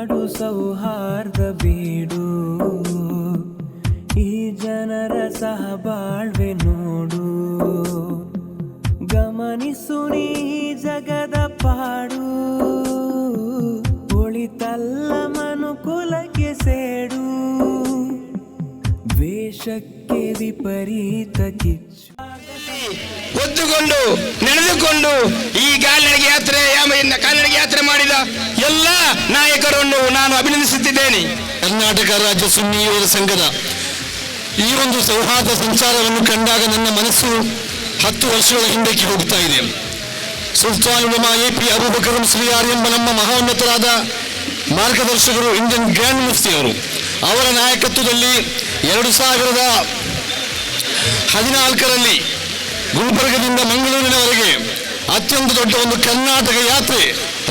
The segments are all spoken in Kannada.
ನಾಡು ಸೌಹಾರ್ದ ಬೀಡು, ಈ ಜನರ ಸಹಬಾಳ್ವೆ ನೋಡು, ಗಮನಿಸು ನೀ ಜಗದ ಪಾಡು, ಒಳಿತಲ್ಲ ಮನುಕುಲಕ್ಕೆ ಸೇಡು, ದ್ವೇಷಕ್ಕೆ ವಿಪರೀತ ಕಿಚ್ಚು. ಒದ್ದುಕೊಂಡು ನಡೆದುಕೊಂಡು ಈ ಕಾಲ್ನಡಿಗೆ ಯಾತ್ರೆ ಮಾಡಿದ ಎಲ್ಲ ನಾಯಕರನ್ನು ನಾನು ಅಭಿನಂದಿಸುತ್ತಿದ್ದೇನೆ. ಕರ್ನಾಟಕ ರಾಜ್ಯ ಸುನ್ನಿ ಯುವಕರ ಸಂಘದ ಈ ಒಂದು ಸೌಹಾರ್ದ ಸಂಚಾರವನ್ನು ಕಂಡಾಗ ನನ್ನ ಮನಸ್ಸು 10 ವರ್ಷಗಳ ಹಿಂದಕ್ಕೆ ಹೋಗ್ತಾ ಇದೆ. ಸುಲ್ತಾನ್ ಉಲಮಾ AP ಅಬೂಬಕರ್ ಮುಸ್ಲಿಯಾರ್ ಎಂಬ ನಮ್ಮ ಮಹೋನ್ನತರಾದ ಮಾರ್ಗದರ್ಶಕರು, ಇಂಡಿಯನ್ ಗ್ರ್ಯಾಂಡ್ ಮುಫ್ತಿ ಅವರು, ಅವರ ನಾಯಕತ್ವದಲ್ಲಿ 2014ರಲ್ಲಿ ಗುಲ್ಬರ್ಗದಿಂದ ಮಂಗಳೂರಿನವರೆಗೆ ಅತ್ಯಂತ ದೊಡ್ಡ ಒಂದು ಕರ್ನಾಟಕ ಯಾತ್ರೆ,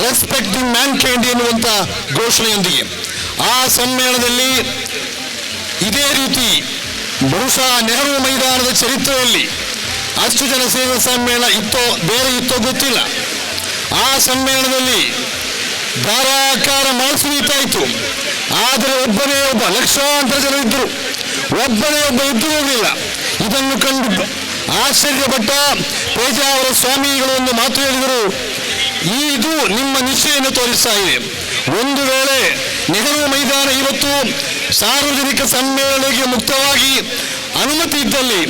ರೆಸ್ಪೆಕ್ಟಿಂಗ್ ಮ್ಯಾನ್ಕೈಂಡ್ ಎನ್ನುವಂಥ ಘೋಷಣೆಯೊಂದಿಗೆ ಆ ಸಮ್ಮೇಳನದಲ್ಲಿ ಇದೇ ರೀತಿ ಬಹುಶಃ ನೆಹರು ಮೈದಾನದ ಚರಿತ್ರೆಯಲ್ಲಿ ಅಷ್ಟು ಜನ ಸೇರಿದ ಸಮ್ಮೇಳನ ಬೇರೆ ಇತ್ತೋ ಗೊತ್ತಿಲ್ಲ. ಆ ಸಮ್ಮೇಳನದಲ್ಲಿ ಧಾರಾಕಾರ ಮನಸ್ಸುನೀತಾ ಇತ್ತು. ಆದರೆ ಒಬ್ಬ ಲಕ್ಷಾಂತರ ಜನ ಇದ್ದರು, ಒಬ್ಬ ಇದ್ದು ಹೋಗಲಿಲ್ಲ. ಇದನ್ನು ಕಂಡು ಆಶ್ಚರ್ಯಪಟ್ಟ ಪೇಜಾವರ ಸ್ವಾಮಿಗಳು ಒಂದು ಮಾತು ಹೇಳಿದರು, ಇದು ನಿಮ್ಮ ನಿಶ್ಚಯನ್ನು ತೋರಿಸ್ತಾ ಇದೆ. ಒಂದು ವೇಳೆ ನೆಹರು ಮೈದಾನ ಇವತ್ತು ಸಾರ್ವಜನಿಕ ಸಮ್ಮೇಳನಕ್ಕೆ ಮುಕ್ತವಾಗಿ ಅನುಮತಿ ಇದ್ದಲ್ಲಿ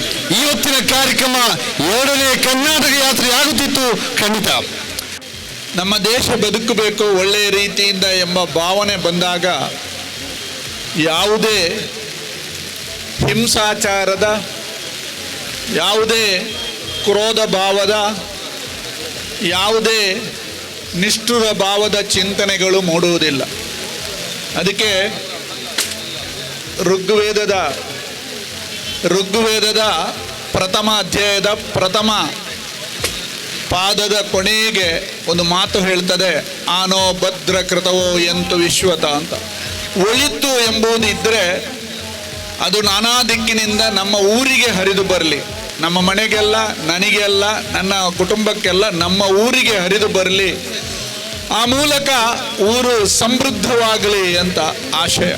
ಇವತ್ತಿನ ಕಾರ್ಯಕ್ರಮ 2ನೇ ಕರ್ನಾಟಕ ಯಾತ್ರೆ ಆಗುತ್ತಿತ್ತು. ಖಂಡಿತ ನಮ್ಮ ದೇಶ ಬದುಕಬೇಕು ಒಳ್ಳೆಯ ರೀತಿಯಿಂದ ಎಂಬ ಭಾವನೆ ಬಂದಾಗ ಯಾವುದೇ ಹಿಂಸಾಚಾರದ, ಯಾವುದೇ ಕ್ರೋಧ ಭಾವದ, ಯಾವುದೇ ನಿಷ್ಠುರ ಭಾವದ ಚಿಂತನೆಗಳು ಮೂಡುವುದಿಲ್ಲ. ಅದಕ್ಕೆ ಋಗ್ವೇದದ ಪ್ರಥಮ ಅಧ್ಯಾಯದ ಪ್ರಥಮ ಪಾದದ ಕೊನೆಗೆ ಒಂದು ಮಾತು ಹೇಳ್ತದೆ, ಆನೋ ಭದ್ರ ಕೃತವೋ ಎಂತು ವಿಶ್ವತ ಅಂತ. ಒಳಿತು ಎಂಬುದು ಇದ್ದರೆ ಅದು ನಾನಾ ದಿಕ್ಕಿನಿಂದ ನಮ್ಮ ಊರಿಗೆ ಹರಿದು ಬರಲಿ, ನಮ್ಮ ಮನೆಗೆಲ್ಲ, ನನಗೆಲ್ಲ, ನನ್ನ ಕುಟುಂಬಕ್ಕೆಲ್ಲ, ನಮ್ಮ ಊರಿಗೆ ಹರಿದು ಬರಲಿ, ಆ ಮೂಲಕ ಊರು ಸಮೃದ್ಧವಾಗಲಿ ಅಂತ ಆಶಯ.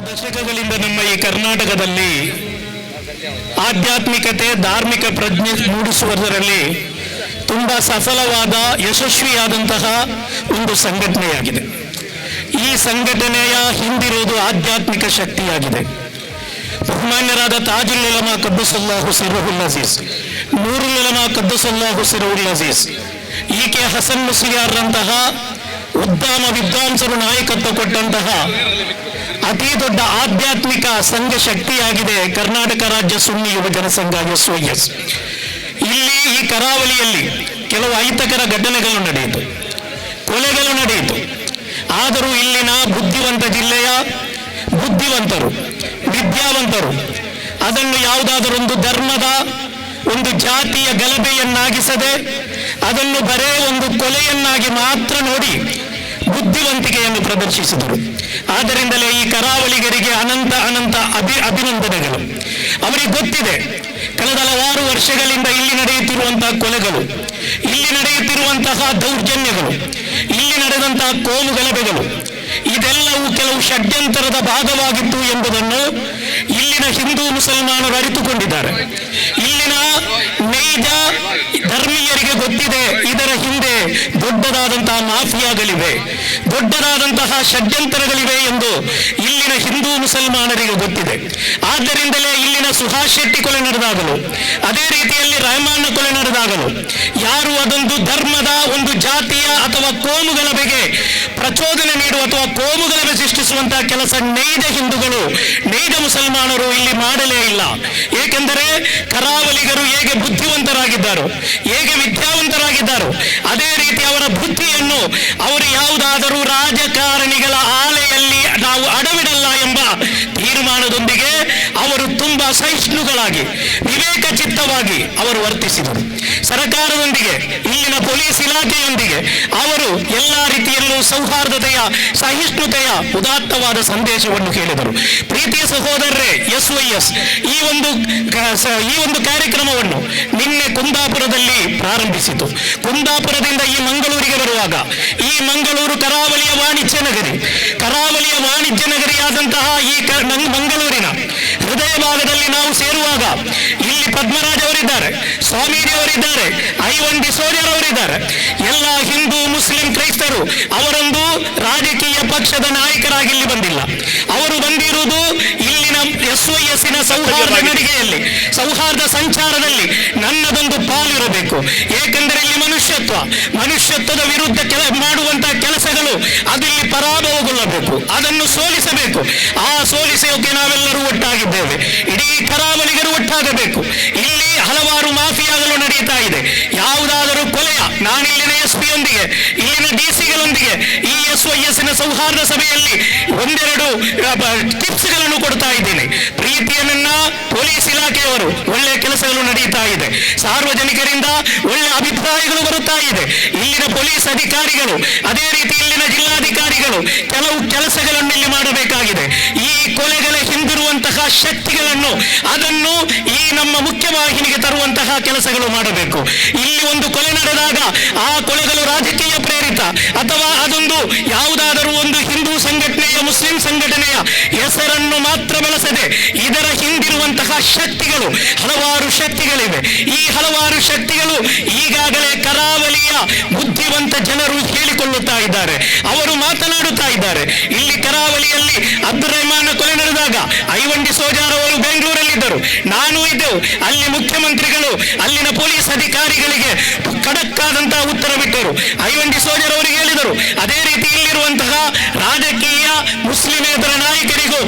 ದಶಕಗಳಿಂದ ನಮ್ಮ ಈ ಕರ್ನಾಟಕದಲ್ಲಿ ಆಧ್ಯಾತ್ಮಿಕತೆ, ಧಾರ್ಮಿಕ ಪ್ರಜ್ಞೆ ಮೂಡಿಸುವುದರಲ್ಲಿ ತುಂಬ ಸಫಲವಾದ, ಯಶಸ್ವಿಯಾದಂತಹ ಒಂದು ಸಂಘಟನೆಯಾಗಿದೆ. ಈ ಸಂಘಟನೆಯ ಹಿಂದಿರುವುದು ಆಧ್ಯಾತ್ಮಿಕ ಶಕ್ತಿಯಾಗಿದೆ. ಬಹುಮಾನ್ಯರಾದ ತಾಜುಲ್ ಉಲಮಾ ಕದ್ದಸಲ್ಲಾಹು ಸಿರ್ರುಲ್ ಅಜೀಜ್, ನೂರುಲ್ ಉಲಮಾ ಕದ್ದಸಲ್ಲಾಹು ಸಿರ್ರುಲ್ ಅಜೀಜ್, EK ಹಸನ್ ಮುಸ್ಲಿಯಾರ್ರಂತಹ ಉದ್ದಾಮ ವಿದ್ವಾಂಸರು ನಾಯಕತ್ವ ಕೊಟ್ಟಂತಹ ಅತಿ ದೊಡ್ಡ ಆಧ್ಯಾತ್ಮಿಕ ಸಂಘ ಶಕ್ತಿಯಾಗಿದೆ ಕರ್ನಾಟಕ ರಾಜ್ಯ ಸುನ್ನಿ ಯುವಜನ ಸಂಘ SYS. ಇಲ್ಲಿ ಈ ಕರಾವಳಿಯಲ್ಲಿ ಕೆಲವು ಅಹಿತಕರ ಘಟನೆಗಳು ನಡೆಯಿತು, ಕೊಲೆಗಳು ನಡೆಯಿತು. ಆದರೂ ಇಲ್ಲಿನ ಬುದ್ಧಿವಂತ ಜಿಲ್ಲೆಯ ಬುದ್ಧಿವಂತರು, ವಿದ್ಯಾವಂತರು ಅದನ್ನು ಯಾವುದಾದರೊಂದು ಧರ್ಮದ, ಒಂದು ಜಾತಿಯ ಗಲಭೆಯನ್ನಾಗಿಸದೆ ಅದನ್ನು ಬರೇ ಒಂದು ಕೊಲೆಯನ್ನಾಗಿ ಮಾತ್ರ ನೋಡಿ ಬುದ್ಧಿವಂತಿಕೆಯನ್ನು ಪ್ರದರ್ಶಿಸಿದರು. ಆದ್ದರಿಂದಲೇ ಈ ಕರಾವಳಿಗರಿಗೆ ಅನಂತ ಅಭಿನಂದನೆಗಳು. ಅವರಿಗೆ ಗೊತ್ತಿದೆ, ಕಳೆದ ಹಲವಾರು ವರ್ಷಗಳಿಂದ ಇಲ್ಲಿ ನಡೆಯುತ್ತಿರುವಂತಹ ಕೊಲೆಗಳು, ಇಲ್ಲಿ ನಡೆಯುತ್ತಿರುವಂತಹ ದೌರ್ಜನ್ಯಗಳು, ಇಲ್ಲಿ ನಡೆದಂತಹ ಕೋಮು ಗಲಭೆಗಳು ಇದೆಲ್ಲವೂ ಕೆಲವು ಷಡ್ಯಂತರದ ಭಾಗವಾಗಿತ್ತು ಎಂಬುದನ್ನು ಇಲ್ಲಿನ ಹಿಂದೂ ಮುಸಲ್ಮಾನರು ಅರಿತುಕೊಂಡಿದ್ದಾರೆ. ಇಲ್ಲಿನ ನೈಜ ಧರ್ಮೀಯರಿಗೆ ಗೊತ್ತಿದೆ, ಇದರ ಹಿಂದೆ ದೊಡ್ಡದಾದಂತಹ ಮಾಫಿಯಾಗಳಿವೆ, ದೊಡ್ಡದಾದಂತಹ ಷಡ್ಯಂತರಗಳಿವೆ ಎಂದು ಇಲ್ಲಿನ ಹಿಂದೂ ಮುಸಲ್ಮಾನರಿಗೆ ಗೊತ್ತಿದೆ. ಆದ್ದರಿಂದಲೇ ಇಲ್ಲಿನ ಸುಹಾಸ್ ಶೆಟ್ಟಿ ಕೊಲೆ ನಡೆದಾಗಲು, ಅದೇ ರೀತಿಯಲ್ಲಿ ರೆಹಮಾನ್ನ ಕೊಲೆ ನಡೆದಾಗಲು ಯಾರು ಅದೊಂದು ಧರ್ಮದ, ಒಂದು ಜಾತಿಯ ಅಥವಾ ಕೋಮು ಗಲಭೆಗೆ ಪ್ರಚೋದನೆ ನೀಡುವ ಅಥವಾ ಕೋಮು ಗಲಭೆ ಸೃಷ್ಟಿಸುವಂತಹ ಕೆಲಸ ನೈಜ ಹಿಂದೂಗಳು, ನೈಜ ಮುಸಲ್ಮಾನರು ಇಲ್ಲಿ ಮಾಡಲೇ ಇಲ್ಲ. ಏಕೆಂದರೆ ಕರಾವಳಿಗರು ಹೇಗೆ ಬುದ್ಧಿವಂತರಾಗಿದ್ದಾರೋ, ಹೇಗೆ ವಿದ್ಯಾವಂತರಾಗಿದ್ದಾರೋ, ಅದೇ ರೀತಿ ಅವರ ಬುದ್ಧಿಯನ್ನು ಅವರು ಯಾವುದಾದರೂ ರಾಜಕಾರಣಿಗಳ ಆಲೆಯಲ್ಲಿ ನಾವು ಅಡವಿಡಲ್ಲ ಎಂಬ ತೀರ್ಮಾನದೊಂದಿಗೆ ಅವರು ತುಂಬಾ ಸಹಿಷ್ಣುಗಳಾಗಿ, ವಿವೇಕ ಚಿತ್ತವಾಗಿ ಅವರು ವರ್ತಿಸಿದರು. ಸರ್ಕಾರದೊಂದಿಗೆ, ಇಲ್ಲಿನ ಪೊಲೀಸ್ ಇಲಾಖೆಯೊಂದಿಗೆ ಅವರು ಎಲ್ಲ ರೀತಿಯಲ್ಲೂ ಸೌಹಾರ್ದತೆಯ, ಸಹಿಷ್ಣುತೆಯ ಉದಾತ್ತವಾದ ಸಂದೇಶವನ್ನು ಹೇಳಿದರು. ಪ್ರೀತಿಯ ಸಹೋದರರೇ, SYS ಈ ಒಂದು ಕಾರ್ಯಕ್ರಮವನ್ನು ನಿನ್ನೆ ಕುಂದಾಪುರದಲ್ಲಿ ಪ್ರಾರಂಭಿಸಿತು. ಕುಂದಾಪುರದಿಂದ ಈ ಮಂಗಳೂರಿಗೆ ಬರುವಾಗ, ಈ ಮಂಗಳೂರು ಕರಾವಳಿಯ ವಾಣಿಜ್ಯ ನಗರಿ, ಕರಾವಳಿಯ ವಾಣಿಜ್ಯ ನಗರಿಯಾದಂತಹ ಈ ಮಂಗಳೂರಿನ ಹೃದಯ ಭಾಗದಲ್ಲಿ ನಾವು ಸೇರುವಾಗ ಇಲ್ಲಿ ಪದ್ಮರಾಜ್ ಅವರಿದ್ದಾರೆ, ಸ್ವಾಮೀಜಿ ಅವರಿದ್ದಾರೆ, ಐವನ್ ಡಿಸೋಜರ್ ಅವರಿದ್ದಾರೆ. ಎಲ್ಲ ಹಿಂದೂ ಮುಸ್ಲಿಂ ಕ್ರೈಸ್ತರು ಅವರೊಂದು ರಾಜಕೀಯ ಪಕ್ಷದ ನಾಯಕರಾಗಿ ಇಲ್ಲಿ ಬಂದಿಲ್ಲ. ಅವರು ಬಂದಿರುವುದು ಇಲ್ಲಿನ SYSನ ಸೌಹಾರ್ದ ನಡಿಗೆಯಲ್ಲಿ, ಸೌಹಾರ್ದ ಸಂಚಾರದಲ್ಲಿ ನನ್ನದೊಂದು ಪಾಲಿರಬೇಕು. ಏಕೆಂದರೆ ಇಲ್ಲಿ ಮನುಷ್ಯತ್ವದ ವಿರುದ್ಧ ಮಾಡುವಂತಹ ಕೆಲಸಗಳು ಅದಿಲ್ಲಿ ಪರಾಭವಗೊಳ್ಳಬೇಕು, ಅದನ್ನು ಸೋಲಿಸಬೇಕು. ಆ ಸೋಲಿಸೋಕೆ ನಾವೆಲ್ಲರೂ ಒಟ್ಟಾಗಿದ್ದೇವೆ. ಇಡೀ ಕರಾವಳಿಗರು ಒಟ್ಟಾಗಬೇಕು. ಇಲ್ಲಿ ಹಲವಾರು ಮಾಫಿಯಾಗಳು ನಡೀತಾ ಇದೆ. ಯಾವುದಾದರೂ ಕೊಲೆಯ, ನಾನಿಲ್ಲಿನ SP ಯೊಂದಿಗೆ, ಇಲ್ಲಿನ DC ಗಳೊಂದಿಗೆ ಈ SYSನ ಸೌಹಾರ್ದ ಸಭೆಯಲ್ಲಿ ಒಂದೆರಡು ಟಿಪ್ಸ್ಗಳನ್ನು ಕೊಡ್ತಾ ಇದ್ದೇನೆ. ಪ್ರೀತಿಯನ್ನ ಪೊಲೀಸ್ ಇಲಾಖೆಯವರು ಒಳ್ಳೆಯ ಕೆಲಸಗಳು ನಡೀತಾ ಇದೆ, ಸಾರ್ವಜನಿಕರಿಂದ ಒಳ್ಳೆಯ ಅಭಿಪ್ರಾಯಗಳು ಬರುತ್ತಾ ಇದೆ. ಇಲ್ಲಿನ ಪೊಲೀಸ್ ಅಧಿಕಾರಿಗಳು, ಅದೇ ರೀತಿ ಇಲ್ಲಿನ ಜಿಲ್ಲಾಧಿಕಾರಿಗಳು ಕೆಲವು ಕೆಲಸಗಳನ್ನು ಇಲ್ಲಿ ಮಾಡಬೇಕಾಗಿದೆ. ಈ ಕೊಲೆಗಳ ಹಿಂದಿರುವಂತಹ ಶಕ್ತಿಗಳನ್ನು ಅದನ್ನು ಈ ನಮ್ಮ ಮುಖ್ಯವಾಹಿನಿಗೆ ತರುವಂತಹ ಕೆಲಸಗಳು ಮಾಡಬೇಕು. ಇಲ್ಲಿ ಒಂದು ಕೊಲೆ ನಡೆದಾಗ ಆ ಕೊಲೆಗಳು ರಾಜಕೀಯ ಪ್ರೇರಿತ ಅಥವಾ ಅದೊಂದು ಯಾವುದಾದರೂ ಒಂದು ಹಿಂದೂ ಸಂಘಟನೆಯ, ಮುಸ್ಲಿಂ ಸಂಘಟನೆಯ ಹೆಸರನ್ನು ಮಾತ್ರ ಬಳಸದೆ ಇದರ ಹಿಂದಿರುವಂತಹ ಶಕ್ತಿಗಳು, ಹಲವಾರು ಶಕ್ತಿಗಳಿವೆ. ಈ ಹಲವಾರು ಶಕ್ತಿಗಳು ಈಗಾಗಲೇ ಕರಾವಳಿಯ ಬುದ್ಧಿವಂತ ಜನರು ಹೇಳಿಕೊಳ್ಳುತ್ತಾ ಇದ್ದಾರೆ, ಅವರು ಮಾತನಾಡುತ್ತಾ ಇದ್ದಾರೆ. ಇಲ್ಲಿ ಕರಾವಳಿಯಲ್ಲಿ ಅಬ್ದುಲ್ ರೆಹಮಾನ್ ಕೊಲೆ ನಡೆದಾಗ ಐವನ್ ಡಿಸೋಜರ್ ಅವರು ಬೆಂಗಳೂರಲ್ಲಿದ್ದರು, ನಾನು ಇದ್ದೆವು. ಅಲ್ಲಿ ಮುಖ್ಯಮಂತ್ರಿಗಳು ಅಲ್ಲಿನ ಪೊಲೀಸ್ ಅಧಿಕಾರಿಗಳಿಗೆ ಖಡಕ್ ಆದಂತಹ ಉತ್ತರ ಬಿಟ್ಟರು. ಐವನ್ ಡಿಸೋಜರ್ ಅವರಿಗೆ ಹೇಳಿದರು. ಅದೇ ರೀತಿ ಇಲ್ಲಿರುವಂತಹ ರಾಜಕೀಯ ಮುಸ್ಲಿಮೇತರ ನಾಯಕರಿಗೂ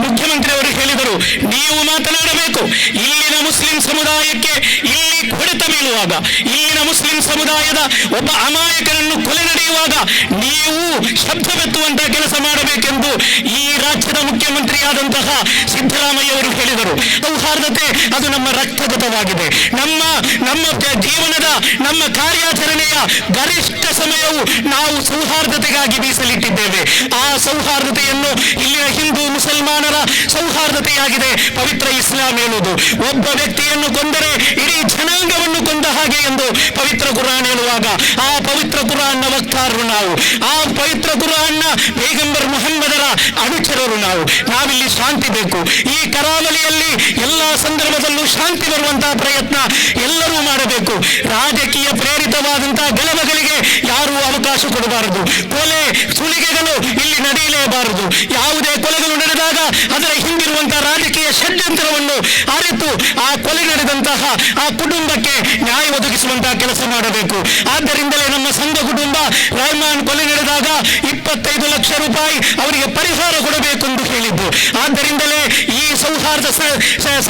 ಮುಖ್ಯಮಂತ್ರಿ ಅವರು ಹೇಳಿದರು, ನೀವು ಮಾತನಾಡಬೇಕು. ಇಲ್ಲಿನ ಮುಸ್ಲಿಂ ಸಮುದಾಯಕ್ಕೆ ಇಲ್ಲಿ ಹೊಡೆತ ಬೀಳುವಾಗ, ಇಲ್ಲಿನ ಮುಸ್ಲಿಂ ಸಮುದಾಯದ ಒಬ್ಬ ಅಮಾಯಕರನ್ನು ಕೊಲೆ ನಡೆಯುವಾಗ ನೀವು ಶಬ್ದವೆತ್ತುವಂತಹ ಕೆಲಸ ಮಾಡಬೇಕೆಂದು ಈ ರಾಜ್ಯದ ಮುಖ್ಯಮಂತ್ರಿಯಾದಂತಹ ಸಿದ್ದರಾಮಯ್ಯ ಅವರು ಹೇಳಿದರು. ಸೌಹಾರ್ದತೆ ಅದು ನಮ್ಮ ರಕ್ತಗತವಾಗಿದೆ. ನಮ್ಮ ಜೀವನದ, ನಮ್ಮ ಕಾರ್ಯಾಚರಣೆಯ ಗರಿಷ್ಠ ಸಮಯವು ನಾವು ಸೌಹಾರ್ದತೆಗಾಗಿ ಮೀಸಲಿಟ್ಟಿದ್ದೇವೆ. ಆ ಸೌಹಾರ್ದತೆಯನ್ನು ಇಲ್ಲಿನ ಹಿಂದೂ ಮುಸಲ್ಮಾನರ ಸೌಹಾರ್ದತೆಯಾಗಿದೆ ಪವಿತ್ರ ಇಸ್ಲಾಂ ಹೇಳುವುದು. ಒಬ್ಬ ವ್ಯಕ್ತಿಯನ್ನು ಕೊಂದರೆ ಇಡೀ ಜನಾಂಗವನ್ನು ಕೊಂದ ಹಾಗೆ ಎಂದು ಪವಿತ್ರ ಕುರಾನ್ ಹೇಳುವಾಗ ಆ ಪವಿತ್ರ ಕುರಾನ್ನ ವಕ್ತಾರರು ನಾವು, ಆ ಪವಿತ್ರ ಕುರಾನ್ನ ಪೈಗಂಬರ್ ಮುಹಮ್ಮದರ ಅನುಚರರು ನಾವು. ನಾವಿಲ್ಲಿ ಶಾಂತಿ ಬೇಕು. ಈ ಕರಾವಳಿಯಲ್ಲಿ ಎಲ್ಲ ಸಂದರ್ಭದಲ್ಲೂ ಶಾಂತಿ ಬರುವಂತಹ ಪ್ರಯತ್ನ ಎಲ್ಲರೂ ಮಾಡಬೇಕು. ರಾಜಕೀಯ ಪ್ರೇರಿತವಾದಂತಹ ಗಲಭೆಗಳಿಗೆ ಯಾರೂ ಅವಕಾಶ ಕೊಡಬಾರದು. ಕೊಲೆ ಸುಲಿಗೆಗಳು ಇಲ್ಲಿ ನಡೆಯಲೇಬಾರದು. ಯಾವುದೇ ಕೊಲೆಗಳು ನಡೆದಾಗ ಅದರ ಹಿಂದಿರುವಂತಹ ರಾಜಕೀಯ ಷಡ್ಯಂತ್ರವನ್ನು ಅರಿತು ಆ ಕೊಲೆ ನಡೆದಂತಹ ಆ ಕುಟುಂಬಕ್ಕೆ ನ್ಯಾಯ ಒದಗಿಸುವಂತಹ ಕೆಲಸ ಮಾಡಬೇಕು. ಆದ್ದರಿಂದಲೇ ನಮ್ಮ ಸಂಘ ಕುಟುಂಬ ರೆಹಮಾನ್ ಕೊಲೆ ನಡೆದಾಗ 25 ಲಕ್ಷ ರೂಪಾಯಿ ಅವರಿಗೆ ಪರಿಹಾರ ಕೊಡಬೇಕು ಎಂದು ಹೇಳಿದ್ದು. ಆದ್ದರಿಂದಲೇ ಈ ಸೌಹಾರ್ದ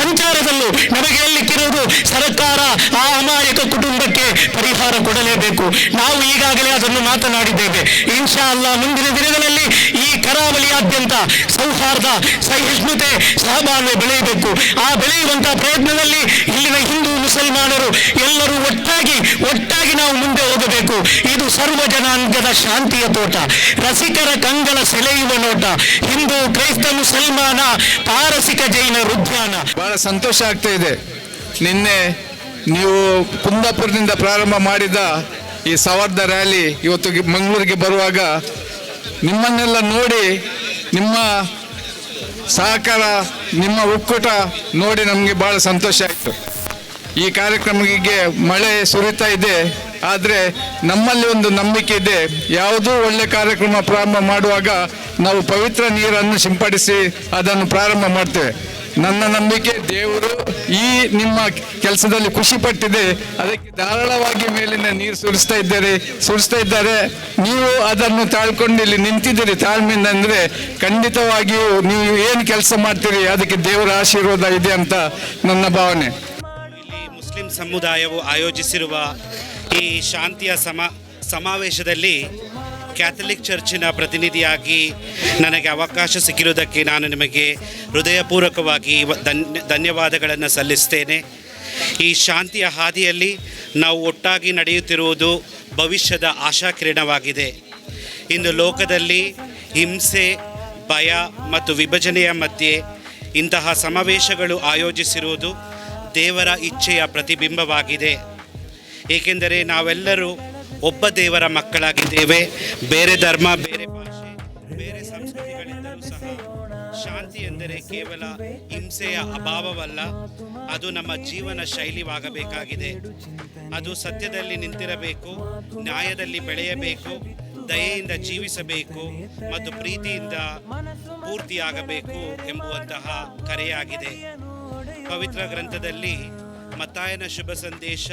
ಸಂಚಾರದಲ್ಲೂ ನಮಗೆ ಹೇಳಲಿಕ್ಕಿರುವುದು, ಸರ್ಕಾರ ಆ ಅಮಾಯಕ ಕುಟುಂಬಕ್ಕೆ ಪರಿಹಾರ ಕೊಡಲೇಬೇಕು. ನಾವು ಈಗಾಗಲೇ ಅದನ್ನು ಮಾತನಾಡಿದ್ದೇವೆ. ಇನ್ಶಾ ಅಲ್ಲಾ ಮುಂದಿನ ದಿನಗಳಲ್ಲಿ ಈ ಕರಾವಳಿಯಾದ್ಯಂತ ಸೌಹಾರ್ದ, ಸಹಿಷ್ಣುತೆ, ಸಹಬಾಳ್ವೆ ಬೆಳೆಯಬೇಕು. ಆ ಬೆಳೆಯುವಂತಹ ಪ್ರಯತ್ನದಲ್ಲಿ ಇಲ್ಲಿನ ಹಿಂದೂ ಮುಸಲ್ಮಾನರು ಎಲ್ಲರೂ ಒಟ್ಟಾಗಿ ನಾವು ಮುಂದೆ ಹೋಗಬೇಕು. ಇದು ಸರ್ವ ಜನಾಂಗದ ಶಾಂತಿಯ ತೋಟ, ರಸಿಕರ ಕಂಗಳ ಸೆಳೆಯುವ ನೋಟ, ಹಿಂದೂ ಕ್ರೈಸ್ತ ಮುಸಲ್ಮಾನ ಪಾರಸಿಕ ಜೈನರ ಉದ್ಯಾನ. ಬಹಳ ಸಂತೋಷ ಆಗ್ತಾ ಇದೆ. ನಿನ್ನೆ ನೀವು ಕುಂದಾಪುರದಿಂದ ಪ್ರಾರಂಭ ಮಾಡಿದ ಈ ಸೌಹಾರ್ದ ರ್ಯಾಲಿ ಇವತ್ತು ಮಂಗಳೂರಿಗೆ ಬರುವಾಗ ನಿಮ್ಮನ್ನೆಲ್ಲ ನೋಡಿ, ನಿಮ್ಮ ಸಹಕಾರ, ನಿಮ್ಮ ಒಕ್ಕೂಟ ನೋಡಿ ನಮಗೆ ಭಾಳ ಸಂತೋಷ ಆಯಿತು. ಈ ಕಾರ್ಯಕ್ರಮಕ್ಕೆ ಮಳೆ ಸುರಿತಾ ಇದೆ, ಆದರೆ ನಮ್ಮಲ್ಲಿ ಒಂದು ನಂಬಿಕೆ ಇದೆ. ಯಾವುದೂ ಒಳ್ಳೆ ಕಾರ್ಯಕ್ರಮ ಪ್ರಾರಂಭ ಮಾಡುವಾಗ ನಾವು ಪವಿತ್ರ ನೀರನ್ನು ಸಿಂಪಡಿಸಿ ಅದನ್ನು ಪ್ರಾರಂಭ ಮಾಡ್ತೇವೆ. ನನ್ನ ನಂಬಿಕೆ ದೇವರು ಈ ನಿಮ್ಮ ಕೆಲಸದಲ್ಲಿ ಖುಷಿ ಪಟ್ಟಿದೆ. ಅದಕ್ಕೆ ಧಾರಾಳವಾಗಿ ಮೇಲಿನ ನೀರು ಸುರಿಸ್ತಾ ಇದ್ದಾರೆ. ನೀವು ಅದನ್ನು ತಾಳ್ಕೊಂಡು ಇಲ್ಲಿ ನಿಂತಿದ್ದೀರಿ ತಾಳ್ಮೆಯಿಂದ. ಅಂದರೆ ಖಂಡಿತವಾಗಿಯೂ ನೀವು ಏನು ಕೆಲಸ ಮಾಡ್ತೀರಿ ಅದಕ್ಕೆ ದೇವರ ಆಶೀರ್ವಾದ ಇದೆ ಅಂತ ನನ್ನ ಭಾವನೆ. ಇಲ್ಲಿ ಮುಸ್ಲಿಂ ಸಮುದಾಯವು ಆಯೋಜಿಸಿರುವ ಈ ಶಾಂತಿಯ ಸಮಾವೇಶದಲ್ಲಿ ಕ್ಯಾಥಲಿಕ್ ಚರ್ಚಿನ ಪ್ರತಿನಿಧಿಯಾಗಿ ನನಗೆ ಅವಕಾಶ ಸಿಕ್ಕಿರುವುದಕ್ಕೆ ನಾನು ನಿಮಗೆ ಹೃದಯಪೂರ್ವಕವಾಗಿ ಧನ್ಯವಾದಗಳನ್ನು ಸಲ್ಲಿಸ್ತೇನೆ. ಈ ಶಾಂತಿಯ ಹಾದಿಯಲ್ಲಿ ನಾವು ಒಟ್ಟಾಗಿ ನಡೆಯುತ್ತಿರುವುದು ಭವಿಷ್ಯದ ಆಶಾಕಿರಣವಾಗಿದೆ. ಇಂದು ಲೋಕದಲ್ಲಿ ಹಿಂಸೆ, ಭಯ ಮತ್ತು ವಿಭಜನೆಯ ಮಧ್ಯೆ ಇಂತಹ ಸಮಾವೇಶಗಳು ಆಯೋಜಿಸಿರುವುದು ದೇವರ ಇಚ್ಛೆಯ ಪ್ರತಿಬಿಂಬವಾಗಿದೆ. ಏಕೆಂದರೆ ನಾವೆಲ್ಲರೂ ಒಬ್ಬ ದೇವರ ಮಕ್ಕಳಾಗಿದ್ದೇವೆ. ಬೇರೆ ಧರ್ಮ, ಬೇರೆ ಭಾಷೆ, ಬೇರೆ ಸಂಸ್ಕೃತಿಗಳಿದ್ದರೂ ಸಹ ಶಾಂತಿ ಎಂದರೆ ಕೇವಲ ಹಿಂಸೆಯ ಅಭಾವವಲ್ಲ, ಅದು ನಮ್ಮ ಜೀವನ ಶೈಲಿಯಾಗಬೇಕಾಗಿದೆ. ಅದು ಸತ್ಯದಲ್ಲಿ ನಿಂತಿರಬೇಕು, ನ್ಯಾಯದಲ್ಲಿ ಬೆಳೆಯಬೇಕು, ದಯೆಯಿಂದ ಜೀವಿಸಬೇಕು ಮತ್ತು ಪ್ರೀತಿಯಿಂದ ಪೂರ್ತಿಯಾಗಬೇಕು ಎಂಬುವಂತಹ ಕರೆಯಾಗಿದೆ. ಪವಿತ್ರ ಗ್ರಂಥದಲ್ಲಿ ಮತ್ತಾಯನ ಶುಭ ಸಂದೇಶ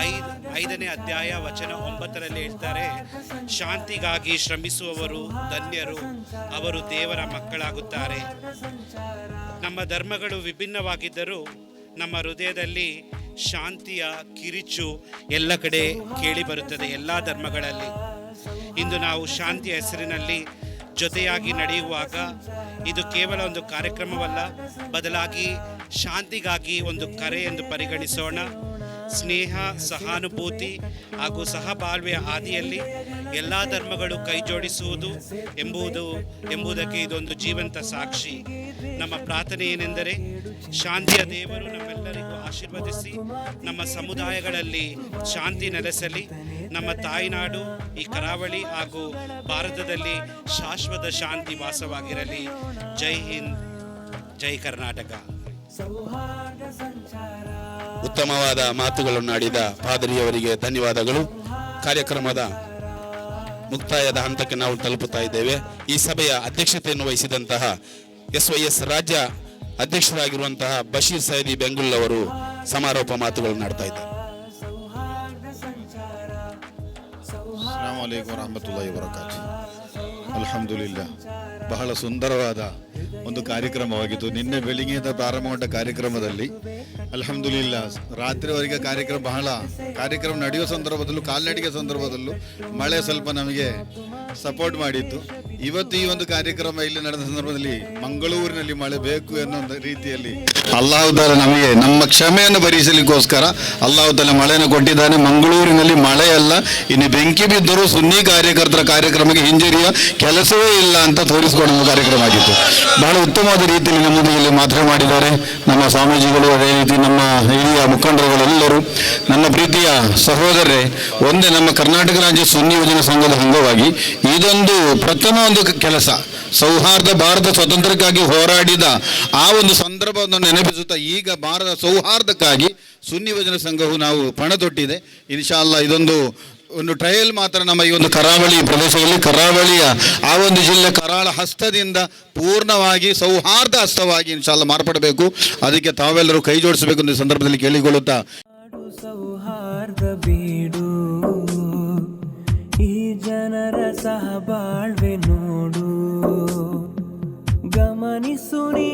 5ನೇ ಅಧ್ಯಾಯ ವಚನ 9ರಲ್ಲಿ ಹೇಳ್ತಾರೆ, ಶಾಂತಿಗಾಗಿ ಶ್ರಮಿಸುವವರು ಧನ್ಯರು, ಅವರು ದೇವರ ಮಕ್ಕಳಾಗುತ್ತಾರೆ. ನಮ್ಮ ಧರ್ಮಗಳು ವಿಭಿನ್ನವಾಗಿದ್ದರೂ ನಮ್ಮ ಹೃದಯದಲ್ಲಿ ಶಾಂತಿಯ ಕಿರಿಚು ಎಲ್ಲ ಕಡೆ ಕೇಳಿ ಬರುತ್ತದೆ, ಎಲ್ಲ ಧರ್ಮಗಳಲ್ಲಿ. ಇಂದು ನಾವು ಶಾಂತಿಯ ಹೆಸರಿನಲ್ಲಿ ಜೊತೆಯಾಗಿ ನಡೆಯುವಾಗ ಇದು ಕೇವಲ ಒಂದು ಕಾರ್ಯಕ್ರಮವಲ್ಲ, ಬದಲಾಗಿ ಶಾಂತಿಗಾಗಿ ಒಂದು ಕರೆ ಎಂದು ಪರಿಗಣಿಸೋಣ. ಸ್ನೇಹ, ಸಹಾನುಭೂತಿ ಹಾಗೂ ಸಹಬಾಳ್ವೆಯ ಹಾದಿಯಲ್ಲಿ ಎಲ್ಲ ಧರ್ಮಗಳು ಕೈಜೋಡಿಸುವುದು ಎಂಬುದಕ್ಕೆ ಇದೊಂದು ಜೀವಂತ ಸಾಕ್ಷಿ. ನಮ್ಮ ಪ್ರಾರ್ಥನೆ ಏನೆಂದರೆ, ಶಾಂತಿಯ ದೇವರು ನಮ್ಮೆಲ್ಲರಿಗೂ ಆಶೀರ್ವದಿಸಿ ನಮ್ಮ ಸಮುದಾಯಗಳಲ್ಲಿ ಶಾಂತಿ ನೆಲೆಸಲಿ. ನಮ್ಮ ತಾಯ್ನಾಡು ಈ ಕರಾವಳಿ ಹಾಗೂ ಭಾರತದಲ್ಲಿ ಶಾಶ್ವತ ಶಾಂತಿ ವಾಸವಾಗಿರಲಿ. ಜೈ ಹಿಂದ್, ಜೈ ಕರ್ನಾಟಕ. ಉತ್ತಮವಾದ ಮಾತುಗಳನ್ನು ಆಡಿದ ಪಾದರಿಯವರಿಗೆ ಧನ್ಯವಾದಗಳು. ಕಾರ್ಯಕ್ರಮದ ಮುಕ್ತಾಯದ ಹಂತಕ್ಕೆ ನಾವು ತಲುಪುತ್ತಾ ಇದ್ದೇವೆ. ಈ ಸಭೆಯ ಅಧ್ಯಕ್ಷತೆಯನ್ನು ವಹಿಸಿದಂತಹ SYS ರಾಜ್ಯ ಅಧ್ಯಕ್ಷರಾಗಿರುವಂತಹ ಬಶೀರ್ ಸೈದಿ ಬೆಂಗುಲ್ ಅವರು ಸಮಾರೋಪ ಮಾತುಗಳನ್ನು ಆಡ್ತಾ ಇದ್ದಾರೆ. ಅಸ್ಸಲಾಮು ಅಲೈಕುಂ ವರಹಮತುಲ್ಲಾಹಿ ವಬರಕಾತು. ಅಲ್ಹಮ್ದುಲಿಲ್ಲಾ, ಬಹಳ ಸುಂದರವಾದ ಒಂದು ಕಾರ್ಯಕ್ರಮವಾಗಿತ್ತು. ನಿನ್ನೆ ಬೆಳಿಗ್ಗೆಯಿಂದ ಪ್ರಾರಂಭಗೊಂಡ ಕಾರ್ಯಕ್ರಮದಲ್ಲಿ ಅಲ್ಹಮ್ದುಲಿಲ್ಲಾ ರಾತ್ರಿವರೆಗೆ ಕಾರ್ಯಕ್ರಮ ನಡೆಯುವ ಸಂದರ್ಭದಲ್ಲೂ, ಕಾಲ್ನಡಿಗೆ ಸಂದರ್ಭದಲ್ಲೂ ಮಳೆ ಸ್ವಲ್ಪ ನಮಗೆ ಸಪೋರ್ಟ್ ಮಾಡಿತ್ತು. ಇವತ್ತು ಈ ಒಂದು ಕಾರ್ಯಕ್ರಮ ಇಲ್ಲಿ ನಡೆದ ಸಂದರ್ಭದಲ್ಲಿ ಮಂಗಳೂರಿನಲ್ಲಿ ಮಳೆ ಬೇಕು ಎನ್ನುವ ರೀತಿಯಲ್ಲಿ ಅಲ್ಲಾಹು ತಾಲ ನಮಗೆ ನಮ್ಮ ಕ್ಷಮೆಯನ್ನು ಭರಿಸಲಿಕ್ಕೋಸ್ಕರ ಅಲ್ಲಾಹು ತಾಲ ಮಳೆಯನ್ನು ಕೊಟ್ಟಿದ್ದಾನೆ. ಮಂಗಳೂರಿನಲ್ಲಿ ಮಳೆಯಲ್ಲ, ಇನ್ನು ಬೆಂಕಿ ಬಿದ್ದರೂ ಸುನ್ನಿ ಕಾರ್ಯಕರ್ತರ ಕಾರ್ಯಕ್ರಮಕ್ಕೆ ಹಿಂಜರಿಯ ಕೆಲಸವೇ ಇಲ್ಲ ಅಂತ ತೋರಿಸಿಕೊಳ್ಳುವ ಕಾರ್ಯಕ್ರಮ ಆಗಿತ್ತು. ಬಹಳ ಉತ್ತಮವಾದ ರೀತಿಯಲ್ಲಿ ನಮ್ಮೊಂದಿಗೆ ಮಾತ್ರ ಮಾಡಿದ್ದಾರೆ ನಮ್ಮ ಸ್ವಾಮೀಜಿಗಳು, ಅದೇ ರೀತಿ ನಮ್ಮ ಹಿರಿಯ ಮುಖಂಡರುಗಳೆಲ್ಲರೂ. ನನ್ನ ಪ್ರೀತಿಯ ಸಹೋದರರೇ, ಒಂದೇ ನಮ್ಮ ಕರ್ನಾಟಕ ರಾಜ್ಯ ಸುನ್ನಿ ಯುವಜನ ಸಂಘದ ಅಂಗವಾಗಿ ಇದೊಂದು ಪ್ರಥಮ ಒಂದು ಕೆಲಸ, ಸೌಹಾರ್ದ ಭಾರತ ಸ್ವಾತಂತ್ರ್ಯಕ್ಕಾಗಿ ಹೋರಾಡಿದ ಆ ಒಂದು ಸಂದರ್ಭವನ್ನು ನೆನಪಿಸುತ್ತಾ ಈಗ ಭಾರತ ಸೌಹಾರ್ದಕ್ಕಾಗಿ ಸುನ್ನಿ ಯುವಜನ ಸಂಘವು ನಾವು ಪಣ ತೊಟ್ಟಿದೆ. ಇನ್ಶಾ ಅಲ್ಲಾ ಇದೊಂದು ಟ್ರಯಲ್ ಮಾತ್ರ ನಮ್ಮ ಈ ಒಂದು ಕರಾವಳಿ ಪ್ರದೇಶದಲ್ಲಿ, ಕರಾವಳಿಯ ಆ ಒಂದು ಜಿಲ್ಲೆ ಕರಾಳ ಹಸ್ತದಿಂದ ಪೂರ್ಣವಾಗಿ ಸೌಹಾರ್ದ ಹಸ್ತವಾಗಿ ಇನ್ಶಾ ಅಲ್ಲಾ ಮಾರ್ಪಡಬೇಕು. ಅದಕ್ಕೆ ತಾವೆಲ್ಲರೂ ಕೈ ಜೋಡಿಸಬೇಕು ಅಂತ ಸಂದರ್ಭದಲ್ಲಿ ಕೇಳಿಕೊಳ್ಳುತ್ತಾ, ಸೌಹಾರ್ದ ಬೀಡು, ಈ ಜನರ ಸಹಬಾಳ್ವೆ ನೋಡು, ಗಮನಿಸು ನೀ